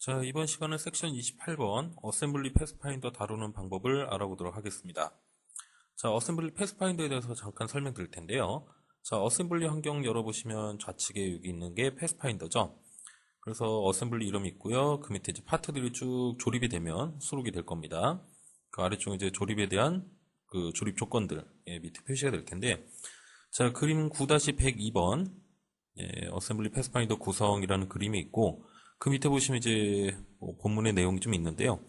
자, 이번 시간은 섹션 28번 어셈블리 패스파인더 다루는 방법을 알아보도록 하겠습니다. 자, 어셈블리 패스파인더에 대해서 잠깐 설명드릴 텐데요. 자, 어셈블리 환경 열어보시면 좌측에 여기 있는 게 패스파인더죠. 그래서 어셈블리 이름이 있고요. 그 밑에 이제 파트들이 쭉 조립이 되면 수록이 될 겁니다. 그 아래쪽에 이제 조립에 대한 그 조립 조건들 밑에 표시가 될 텐데, 자, 그림 9-102번 어셈블리 패스파인더 구성이라는 그림이 있고, 그 밑에 보시면 이제 본문의 내용이 좀 있는데요.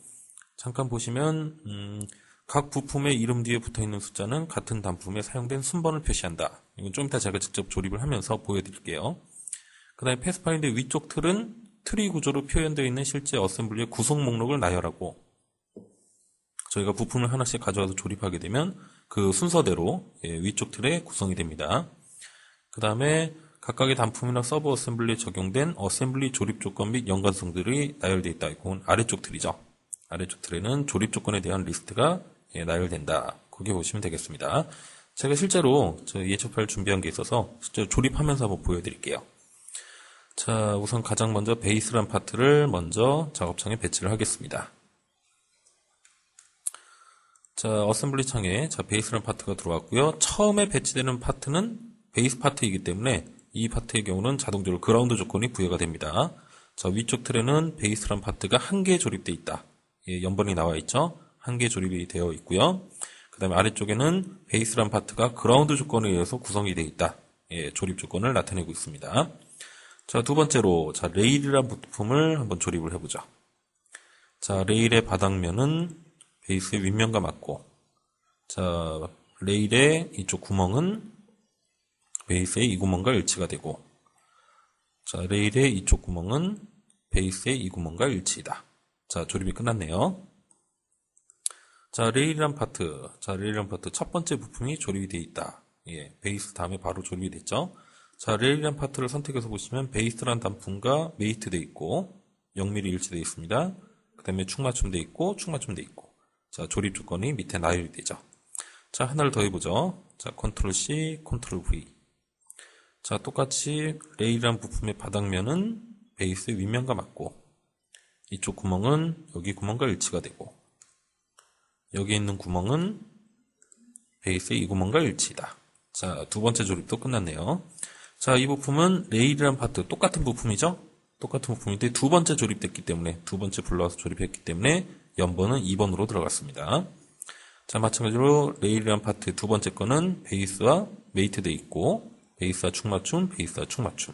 잠깐 보시면 각 부품의 이름 뒤에 붙어있는 숫자는 같은 단품에 사용된 순번을 표시한다. 이건 좀 이따 제가 직접 조립을 하면서 보여드릴게요. 그 다음에 패스파인더 위쪽 틀은 트리 구조로 표현되어 있는 실제 어셈블리의 구성 목록을 나열하고, 저희가 부품을 하나씩 가져와서 조립하게 되면 그 순서대로 위쪽 틀에 구성이 됩니다. 그 다음에 각각의 단품이나 서브 어셈블리에 적용된 어셈블리 조립 조건 및 연관성들이 나열되어 있다. 이건 아래쪽 틀이죠. 아래쪽 틀에는 조립 조건에 대한 리스트가 나열된다. 거기 보시면 되겠습니다. 제가 실제로 예초 파일 준비한 게 있어서 실제로 조립하면서 한번 보여드릴게요. 자, 우선 가장 먼저 베이스란 파트를 먼저 작업창에 배치를 하겠습니다. 자, 어셈블리 창에 베이스란 파트가 들어왔고요. 처음에 배치되는 파트는 베이스 파트이기 때문에 이 파트의 경우는 자동적으로 그라운드 조건이 부여가 됩니다. 자, 위쪽 틀에는 베이스란 파트가 한 개 조립되어 있다. 연번이 나와 있죠. 한 개 조립이 되어 있고요. 그 다음에 아래쪽에는 베이스란 파트가 그라운드 조건에 의해서 구성이 되어 있다. 조립 조건을 나타내고 있습니다. 자, 두 번째로 레일이란 부품을 한번 조립을 해보죠. 자, 레일의 바닥면은 베이스의 윗면과 맞고, 자, 레일의 이쪽 구멍은 베이스의 이 구멍과 일치가 되고, 자, 레일의 이쪽 구멍은 베이스의 이 구멍과 일치이다. 자, 조립이 끝났네요. 자, 레일이란 파트. 자, 레일이란 파트 첫 번째 부품이 조립이 되어 있다. 베이스 다음에 바로 조립이 됐죠. 자, 레일이란 파트를 선택해서 보시면 베이스란 단품과 메이트 되어 있고, 0mm 일치되어 있습니다. 그 다음에 축 맞춤되어 있고, 축 맞춤되어 있고. 자, 조립 조건이 밑에 나열이 되죠. 자, 하나를 더 해보죠. 자, 컨트롤 C, 컨트롤 V. 자, 똑같이 레일이란 부품의 바닥면은 베이스의 윗면과 맞고, 이쪽 구멍은 여기 구멍과 일치가 되고, 여기 있는 구멍은 베이스의 이 구멍과 일치이다. 자, 두 번째 조립도 끝났네요. 자, 이 부품은 레일이란 파트, 똑같은 부품이죠? 똑같은 부품인데 두 번째 조립됐기 때문에, 두 번째 불러와서 조립했기 때문에 연번은 2번으로 들어갔습니다. 자, 마찬가지로 레일이란 파트 두 번째 거는 베이스와 메이트 되어 있고, 베이스와 축맞춤, 베이스와 축맞춤.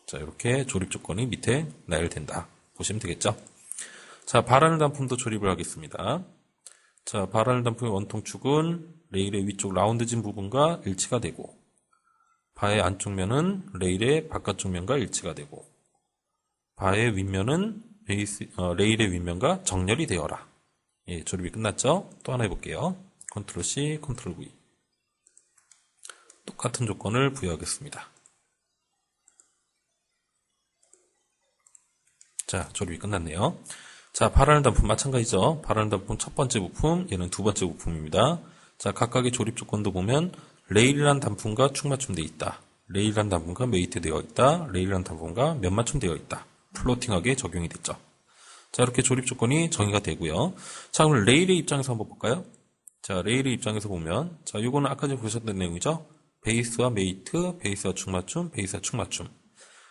자, 이렇게 조립 조건이 밑에 나열된다. 보시면 되겠죠? 자, 바라는 단품도 조립을 하겠습니다. 자, 바라는 단품의 원통축은 레일의 위쪽 라운드진 부분과 일치가 되고, 바의 안쪽 면은 레일의 바깥쪽 면과 일치가 되고, 바의 윗면은 레일의 윗면과 정렬이 되어라. 조립이 끝났죠? 또 하나 해볼게요. 컨트롤 C, 컨트롤 V. 똑같은 조건을 부여하겠습니다. 자, 조립이 끝났네요. 자, 바라는 단품 마찬가지죠. 바라는 단품 첫 번째 부품, 얘는 두 번째 부품입니다. 자, 각각의 조립 조건도 보면 레일이란 단품과 축 맞춤되어 있다. 레일이란 단품과 메이트 되어 있다. 레일이란 단품과 면 맞춤되어 있다. 플로팅하게 적용이 됐죠. 자, 이렇게 조립 조건이 정의가 되고요. 자, 그럼 레일의 입장에서 한번 볼까요? 자, 레일의 입장에서 보면, 자, 요거는 아까 전에 보셨던 내용이죠. 베이스와 메이트, 베이스와 축맞춤, 베이스와 축맞춤.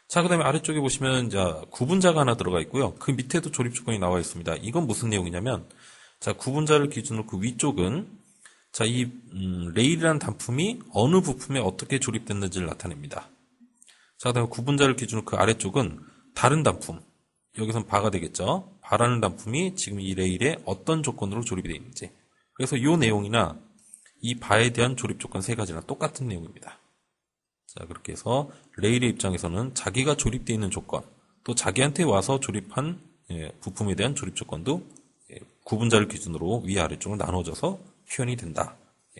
자, 그 다음에 아래쪽에 보시면, 자, 구분자가 하나 들어가 있고요. 그 밑에도 조립 조건이 나와 있습니다. 이건 무슨 내용이냐면, 자, 구분자를 기준으로 그 위쪽은, 자, 이, 레일이라는 단품이 어느 부품에 어떻게 조립됐는지를 나타냅니다. 자, 그 다음에 구분자를 기준으로 그 아래쪽은 다른 단품. 여기선 바가 되겠죠. 바라는 단품이 지금 이 레일에 어떤 조건으로 조립이 되어 있는지. 그래서 이 내용이나 이 바에 대한 조립 조건 세 가지나 똑같은 내용입니다. 자, 그렇게 해서 레일의 입장에서는 자기가 조립되어 있는 조건, 또 자기한테 와서 조립한 부품에 대한 조립 조건도 구분자를 기준으로 위아래쪽으로 나눠져서 표현이 된다.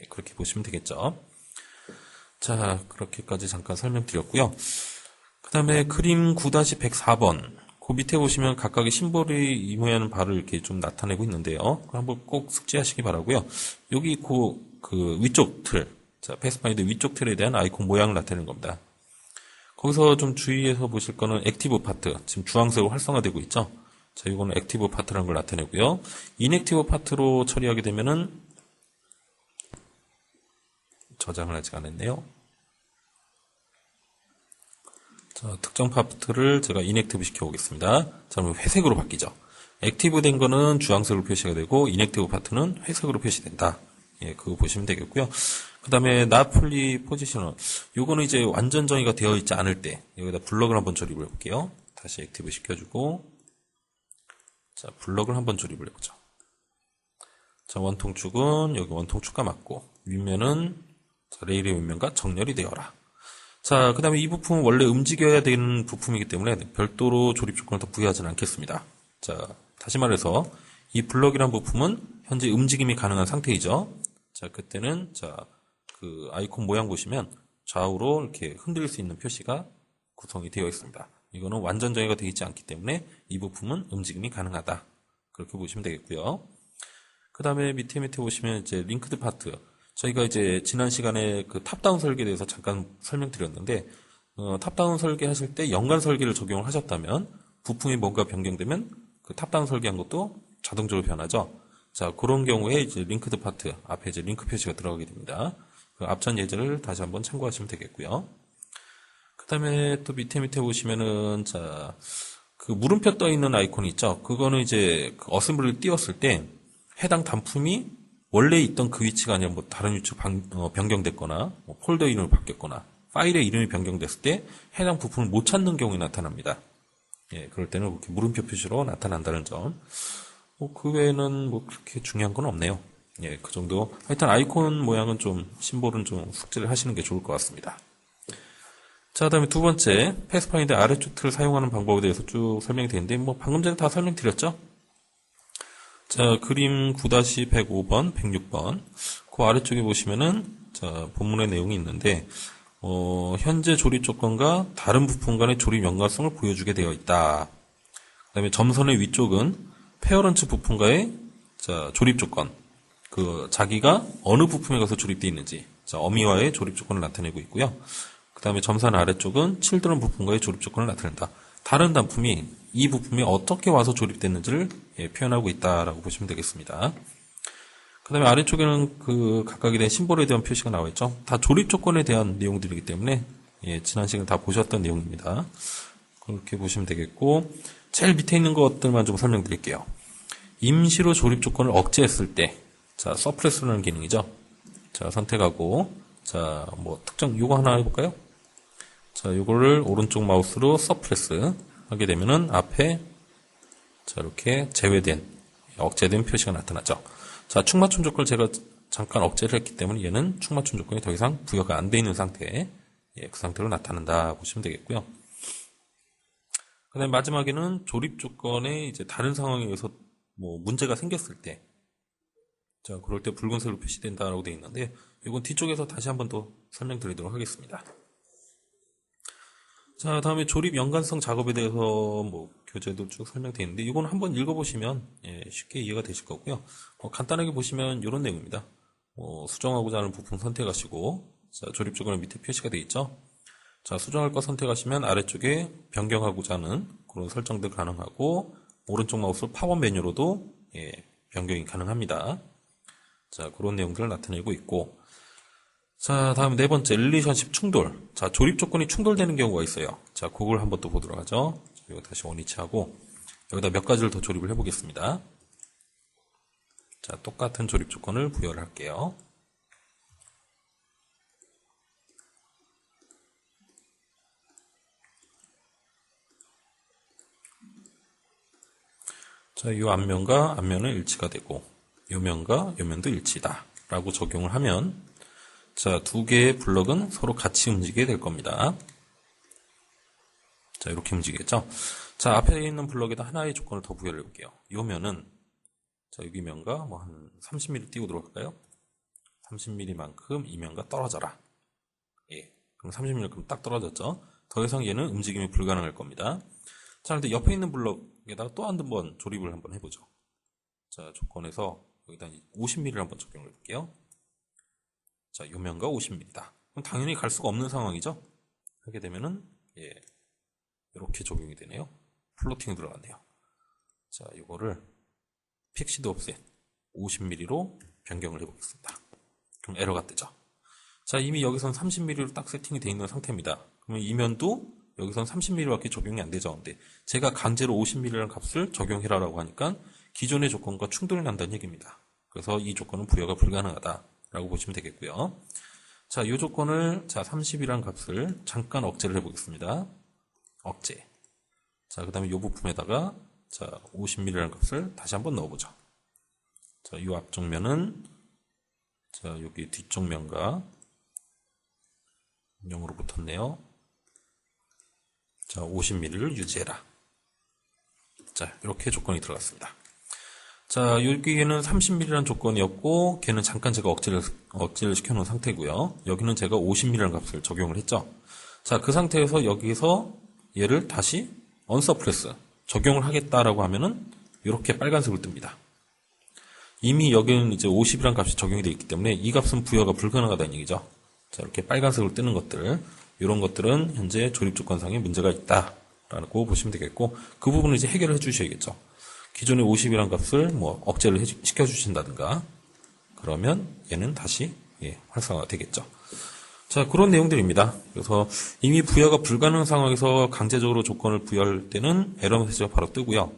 그렇게 보시면 되겠죠. 자, 그렇게까지 잠깐 설명드렸고요. 그 다음에 그림 9-104번. 그 밑에 보시면 각각의 심볼이 이 모양의 바를 이렇게 좀 나타내고 있는데요. 한번 꼭 숙지하시기 바라고요. 여기 그 위쪽 틀, 자, 패스파인더 위쪽 틀에 대한 아이콘 모양을 나타내는 겁니다. 거기서 좀 주의해서 보실 거는 액티브 파트, 지금 주황색으로 활성화되고 있죠. 자, 이거는 액티브 파트라는 걸 나타내고요. 인액티브 파트로 처리하게 되면은 저장을 아직 안 했네요. 자, 특정 파트를 제가 인액티브 시켜보겠습니다. 자, 그러면 회색으로 바뀌죠. 액티브 된 거는 주황색으로 표시가 되고, 인액티브 파트는 회색으로 표시된다. 예, 그거 보시면 되겠고요. 그 다음에 not fully positional. 요거는 이제 완전 정의가 되어 있지 않을 때, 여기다 블럭을 한번 조립을 해볼게요. 다시 액티브 시켜주고, 자, 블럭을 한번 조립을 해보죠. 자, 원통축은 여기 원통축과 맞고, 윗면은, 자, 레일의 윗면과 정렬이 되어라. 자, 그 다음에 이 부품은 원래 움직여야 되는 부품이기 때문에 별도로 조립 조건을 더 부여하지는 않겠습니다. 자, 다시 말해서 이 블럭이란 부품은 현재 움직임이 가능한 상태이죠. 자, 그때는 자, 그 아이콘 모양 보시면 좌우로 이렇게 흔들 수 있는 표시가 구성이 되어 있습니다. 이거는 완전 정의가 되어 있지 않기 때문에 이 부품은 움직임이 가능하다. 그렇게 보시면 되겠고요. 그 다음에 밑에 보시면 이제 링크드 파트. 저희가 이제 지난 시간에 그 탑다운 설계에 대해서 잠깐 설명드렸는데, 탑다운 설계 하실 때 연관 설계를 적용을 하셨다면, 부품이 뭔가 변경되면 그 탑다운 설계한 것도 자동적으로 변하죠. 자, 그런 경우에 이제 링크드 파트 앞에 이제 링크 표시가 들어가게 됩니다. 그 앞전 예제를 다시 한번 참고하시면 되겠고요. 그 다음에 또 밑에 보시면은, 자, 그 물음표 떠 있는 아이콘이 있죠. 그거는 이제 그 어셈블리를 띄웠을 때 해당 단품이 원래 있던 그 위치가 아니라 뭐 다른 위치로 변경됐거나, 뭐 폴더 이름이 바뀌었거나, 파일의 이름이 변경됐을 때 해당 부품을 못 찾는 경우에 나타납니다. 예, 그럴 때는 이렇게 물음표 표시로 나타난다는 점. 그 외에는 뭐 그렇게 중요한 건 없네요. 예, 그 정도. 하여튼 아이콘 모양은 좀, 심볼은 좀 숙지를 하시는 게 좋을 것 같습니다. 자, 그 다음에 두 번째, 패스파인드 아래쪽 틀을 사용하는 방법에 대해서 쭉 설명이 되는데, 뭐 방금 전에 다 설명드렸죠? 자, 그림 9-105번, 106번. 그 아래쪽에 보시면은, 자, 본문의 내용이 있는데, 현재 조립 조건과 다른 부품 간의 조립 연관성을 보여주게 되어 있다. 그 다음에 점선의 위쪽은 페어런츠 부품과의, 자, 조립 조건. 자기가 어느 부품에 가서 조립되어 있는지, 자, 어미와의 조립 조건을 나타내고 있고요. 그 다음에 점선 아래쪽은 칠드런 부품과의 조립 조건을 나타낸다. 다른 단품이 이 부품이 어떻게 와서 조립됐는지를 표현하고 있다라고 보시면 되겠습니다. 그 다음에 아래쪽에는 그 각각에 대한 심볼에 대한 표시가 나와 있죠. 다 조립 조건에 대한 내용들이기 때문에 지난 시간에 다 보셨던 내용입니다. 그렇게 보시면 되겠고, 제일 밑에 있는 것들만 좀 설명드릴게요. 임시로 조립 조건을 억제했을 때, 자, 서프레스라는 기능이죠. 자, 선택하고, 자, 뭐 특정 요거 하나 해볼까요? 자, 요거를 오른쪽 마우스로 서프레스 하게 되면은 앞에 자, 이렇게 제외된, 억제된 표시가 나타나죠. 자, 축맞춤 조건을 제가 잠깐 억제를 했기 때문에 얘는 축맞춤 조건이 더 이상 부여가 안 돼 있는 상태, 그 상태로 나타난다 보시면 되겠고요. 그 다음에 마지막에는 조립 조건에 이제 다른 상황에 의해서 뭐 문제가 생겼을 때, 자, 그럴 때 붉은색으로 표시된다라고 되어 있는데, 이건 뒤쪽에서 다시 한번 더 설명드리도록 하겠습니다. 자, 다음에 조립 연관성 작업에 대해서 뭐 교재도 쭉 설명되어 있는데 이건 한번 읽어보시면 쉽게 이해가 되실 거고요. 간단하게 보시면 이런 내용입니다. 수정하고자 하는 부품 선택하시고, 자, 조립 조건의 밑에 표시가 되어 있죠. 자, 수정할 거 선택하시면 아래쪽에 변경하고자 하는 그런 설정들 가능하고, 오른쪽 마우스 팝업 메뉴로도 변경이 가능합니다. 자, 그런 내용들을 나타내고 있고, 자, 다음 네 번째, 릴레이션십 충돌. 자, 조립 조건이 충돌되는 경우가 있어요. 자, 그걸 한번 또 보도록 하죠. 여기 다시 원위치하고, 여기다 몇 가지를 더 조립을 해보겠습니다. 자, 똑같은 조립 조건을 부여를 할게요. 자, 이 앞면과 앞면은 일치가 되고, 이 면과 이 면도 일치다. 라고 적용을 하면, 자, 두 개의 블럭은 서로 같이 움직이게 될 겁니다. 자, 이렇게 움직이겠죠? 자, 앞에 있는 블럭에다 하나의 조건을 더 부여를 해볼게요. 이 면은, 자, 여기 면과 뭐 한 30mm 띄고 들어갈까요? 30mm만큼 이 면과 떨어져라. 예. 그럼 30mm만큼 딱 떨어졌죠? 더 이상 얘는 움직임이 불가능할 겁니다. 자, 그런데 옆에 있는 블럭에다가 또 한 번 조립을 한번 해보죠. 자, 조건에서 여기다 50mm를 한번 적용을 해볼게요. 자, 요 면과 50mm다. 그럼 당연히 갈 수가 없는 상황이죠? 하게 되면은, 이렇게 적용이 되네요. 플로팅이 들어갔네요. 자, 이거를 픽시드 옵셋 50mm로 변경을 해보겠습니다. 그럼 에러가 뜨죠. 자, 이미 여기선 30mm로 딱 세팅이 되어 있는 상태입니다. 그러면 이면도 여기선 30mm밖에 적용이 안 되죠. 근데 제가 강제로 50mm라는 값을 적용해라라고 하니까 기존의 조건과 충돌이 난다는 얘기입니다. 그래서 이 조건은 부여가 불가능하다라고 보시면 되겠고요. 자, 이 조건을 30이라는 값을 잠깐 억제를 해보겠습니다. 억제. 자, 그 다음에 이 부품에다가 50mm라는 값을 다시 한번 넣어보죠. 자, 이 앞쪽 면은 여기 뒤쪽 면과 0으로 붙었네요. 자, 50mm를 유지해라. 자, 이렇게 조건이 들어갔습니다. 자, 여기에는 30mm라는 조건이었고, 걔는 잠깐 제가 억제를 시켜놓은 상태고요. 여기는 제가 50mm라는 값을 적용을 했죠. 자, 그 상태에서 여기서 얘를 다시 언서프레스 적용을 하겠다라고 하면은 이렇게 빨간색으로 뜹니다. 이미 여기는 이제 50이라는 값이 적용이 되어 있기 때문에 이 값은 부여가 불가능하다는 얘기죠. 자, 이렇게 빨간색으로 뜨는 것들, 이런 것들은 현재 조립 조건상에 문제가 있다라고 보시면 되겠고, 그 부분을 이제 해결을 해주셔야겠죠. 기존의 50이라는 값을 억제를 시켜주신다든가, 그러면 얘는 다시 활성화가 되겠죠. 자, 그런 내용들입니다. 그래서 이미 부여가 불가능한 상황에서 강제적으로 조건을 부여할 때는 에러 메시지가 바로 뜨고요.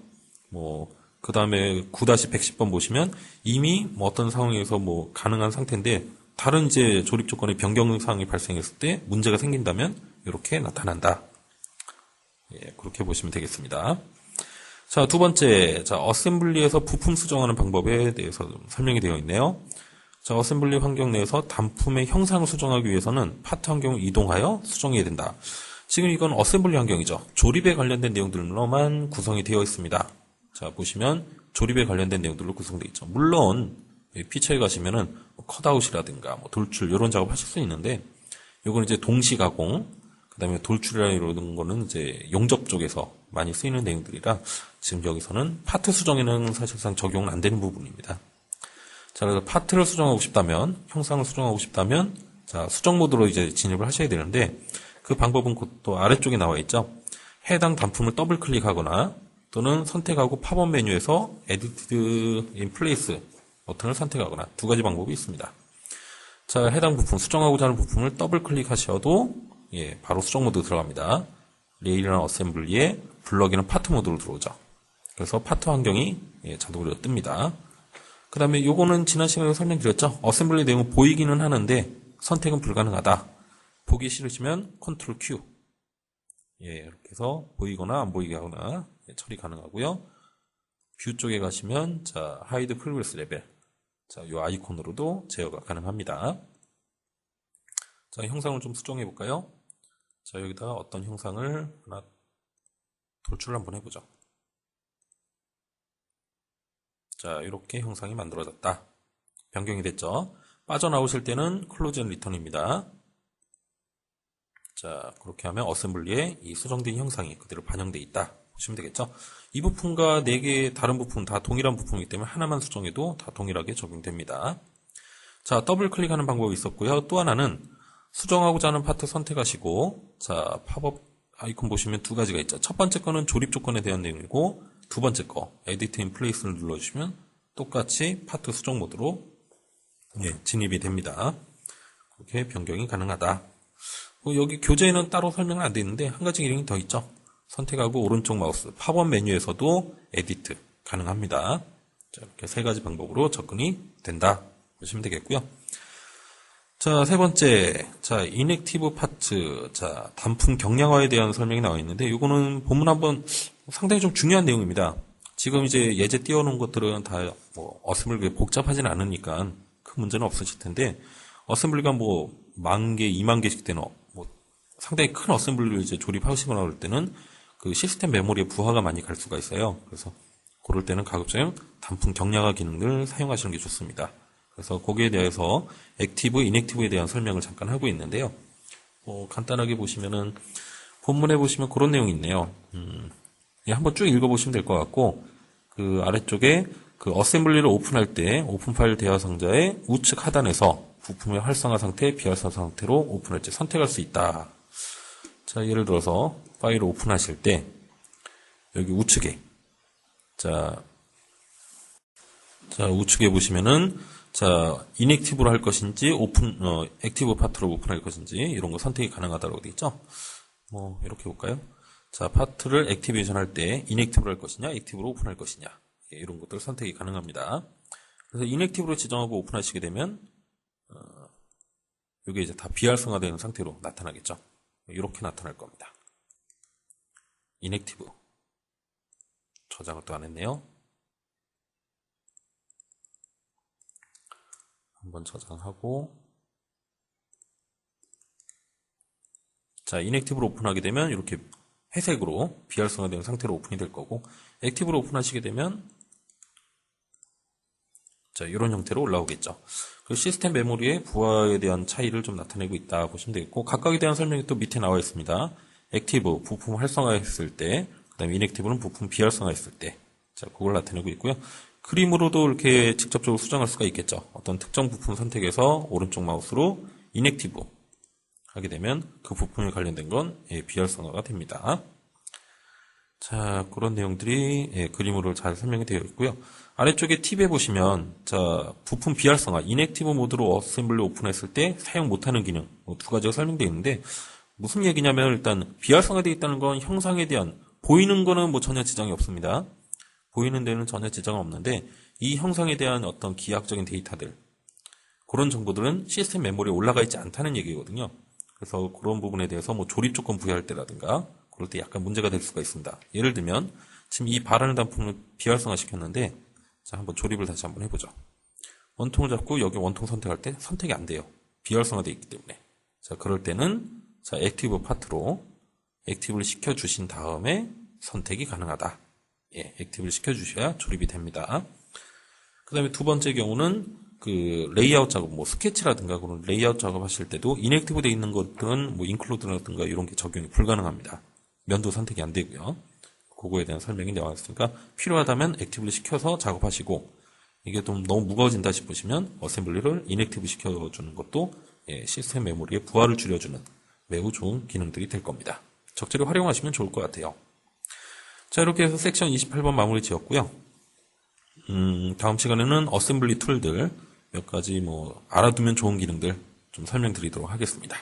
그 다음에 9-110번 보시면 이미 어떤 상황에서 가능한 상태인데 다른 이제 조립 조건의 변경 사항이 발생했을 때 문제가 생긴다면 이렇게 나타난다. 그렇게 보시면 되겠습니다. 자, 두 번째, 어셈블리에서 부품 수정하는 방법에 대해서 설명이 되어 있네요. 자, 어셈블리 환경 내에서 단품의 형상을 수정하기 위해서는 파트 환경을 이동하여 수정해야 된다. 지금 이건 어셈블리 환경이죠. 조립에 관련된 내용들로만 구성이 되어 있습니다. 자, 보시면 조립에 관련된 내용들로 구성되어 있죠. 물론 피처에 가시면은 컷아웃이라든가 돌출 이런 작업 하실 수 있는데, 요건 이제 동시 가공, 그다음에 돌출이나 이런 거는 이제 용접 쪽에서 많이 쓰이는 내용들이라 지금 여기서는 파트 수정에는 사실상 적용은 안 되는 부분입니다. 자, 그래서 파트를 수정하고 싶다면, 형상을 수정하고 싶다면, 자, 수정 모드로 이제 진입을 하셔야 되는데, 그 방법은 또 아래쪽에 나와 있죠. 해당 단품을 더블 클릭하거나 또는 선택하고 팝업 메뉴에서 Edit in Place 버튼을 선택하거나 두 가지 방법이 있습니다. 자, 해당 부품, 수정하고자 하는 부품을 더블 클릭하셔도 바로 수정 모드 들어갑니다. 레일이나 어셈블리에 블럭이나 파트 모드로 들어오죠. 그래서 파트 환경이 자동으로 뜹니다. 그 다음에 요거는 지난 시간에 설명드렸죠. 어셈블리 내용은 보이기는 하는데 선택은 불가능하다. 보기 싫으시면 컨트롤 Q. 이렇게 해서 보이거나 안 보이게 하거나 처리 가능하고요. 뷰 쪽에 가시면 하이드 프리그레스 레벨. 자, 요 아이콘으로도 제어가 가능합니다. 자, 형상을 좀 수정해 볼까요? 자, 여기다가 어떤 형상을 하나 돌출을 한번 해보죠. 자, 이렇게 형상이 만들어졌다. 변경이 됐죠. 빠져나오실 때는 클로즈 앤 리턴입니다. 자, 그렇게 하면 어셈블리에 이 수정된 형상이 그대로 반영되어 있다 보시면 되겠죠. 이 부품과 4개의 다른 부품 다 동일한 부품이기 때문에 하나만 수정해도 다 동일하게 적용됩니다. 자, 더블 클릭하는 방법이 있었고요. 또 하나는 수정하고자 하는 파트 선택하시고, 자, 팝업 아이콘 보시면 두 가지가 있죠. 첫 번째 거는 조립 조건에 대한 내용이고, 두 번째 거, Edit in Place를 눌러주시면 똑같이 파트 수정 모드로 진입이 됩니다. 그렇게 변경이 가능하다. 여기 교재에는 따로 설명은 안 되어 있는데 한 가지 기능이 더 있죠. 선택하고 오른쪽 마우스 팝업 메뉴에서도 에디트 가능합니다. 자, 이렇게 세 가지 방법으로 접근이 된다 보시면 되겠고요. 자, 세 번째, 자, 인액티브 파트, 자, 단품 경량화에 대한 설명이 나와 있는데, 이거는 본문 한번 상당히 좀 중요한 내용입니다. 지금 이제 예제 띄워놓은 것들은 다 어셈블리가 복잡하진 않으니까 큰 문제는 없으실 텐데, 어셈블리가 10,000개, 20,000개씩 되는 상당히 큰 어셈블리를 이제 조립하시거나 그럴 때는 그 시스템 메모리에 부하가 많이 갈 수가 있어요. 그래서 그럴 때는 가급적 단품 경량화 기능을 사용하시는 게 좋습니다. 그래서 거기에 대해서 액티브, 인액티브에 대한 설명을 잠깐 하고 있는데요. 간단하게 보시면은 본문에 보시면 그런 내용이 있네요. 한번 쭉 읽어보시면 될 것 같고, 그 아래쪽에 그 어셈블리를 오픈할 때 오픈 파일 대화 상자의 우측 하단에서 부품의 활성화 상태, 비활성화 상태로 오픈할지 선택할 수 있다. 자, 예를 들어서 파일을 오픈하실 때 여기 우측에 자, 우측에 보시면은, 인액티브로 할 것인지, 액티브 파트로 오픈할 것인지, 이런 거 선택이 가능하다고 되어 있죠? 이렇게 볼까요? 파트를 액티베이션 할 때, 인액티브로 할 것이냐, 액티브로 오픈할 것이냐, 이런 것들 선택이 가능합니다. 그래서 인액티브로 지정하고 오픈하시게 되면, 이게 이제 다 비활성화되는 상태로 나타나겠죠? 이렇게 나타날 겁니다. 인액티브. 저장을 또 안 했네요. 한번 저장하고, 인액티브로 오픈하게 되면 이렇게 회색으로 비활성화된 상태로 오픈이 될 거고, 액티브로 오픈하시게 되면 이런 형태로 올라오겠죠. 그 시스템 메모리의 부하에 대한 차이를 좀 나타내고 있다 보시면 되겠고, 각각에 대한 설명이 또 밑에 나와 있습니다. 액티브, 부품 활성화했을 때, 그 다음에 인액티브는 부품 비활성화했을 때, 그걸 나타내고 있고요. 그림으로도 이렇게 직접적으로 수정할 수가 있겠죠. 어떤 특정 부품 선택해서 오른쪽 마우스로 인액티브 하게 되면 그 부품에 관련된 건 비활성화가 됩니다. 그런 내용들이 그림으로 잘 설명이 되어 있고요. 아래쪽에 팁에 보시면 부품 비활성화, 인액티브 모드로 어셈블리 오픈했을 때 사용 못하는 기능 두 가지가 설명되어 있는데, 무슨 얘기냐면 일단 비활성화되어 있다는 건 형상에 대한, 보이는 거는 전혀 지장이 없습니다. 보이는 데는 전혀 지장은 없는데, 이 형상에 대한 어떤 기하학적인 데이터들, 그런 정보들은 시스템 메모리에 올라가 있지 않다는 얘기거든요. 그래서 그런 부분에 대해서 조립 조건 부여할 때라든가 그럴 때 약간 문제가 될 수가 있습니다. 예를 들면 지금 이 바라는 단품을 비활성화 시켰는데, 한번 조립을 다시 한번 해보죠. 원통을 잡고 여기 원통 선택할 때 선택이 안 돼요. 비활성화되어 있기 때문에. 그럴 때는 액티브 파트로 액티브를 시켜주신 다음에 선택이 가능하다. 액티브를 시켜주셔야 조립이 됩니다. 그 다음에 두 번째 경우는 그 레이아웃 작업, 스케치라든가 그런 레이아웃 작업 하실 때도 인액티브 되어 있는 것들은 인클루드라든가 이런 게 적용이 불가능합니다. 면도 선택이 안 되고요. 그거에 대한 설명이 나와 있으니까 필요하다면 액티브를 시켜서 작업하시고, 이게 좀 너무 무거워진다 싶으시면 어셈블리를 인액티브 시켜주는 것도 시스템 메모리의 부하를 줄여주는 매우 좋은 기능들이 될 겁니다. 적절히 활용하시면 좋을 것 같아요. 이렇게 해서 섹션 28번 마무리 지었고요. 다음 시간에는 어셈블리 툴들 몇 가지 알아두면 좋은 기능들 좀 설명드리도록 하겠습니다.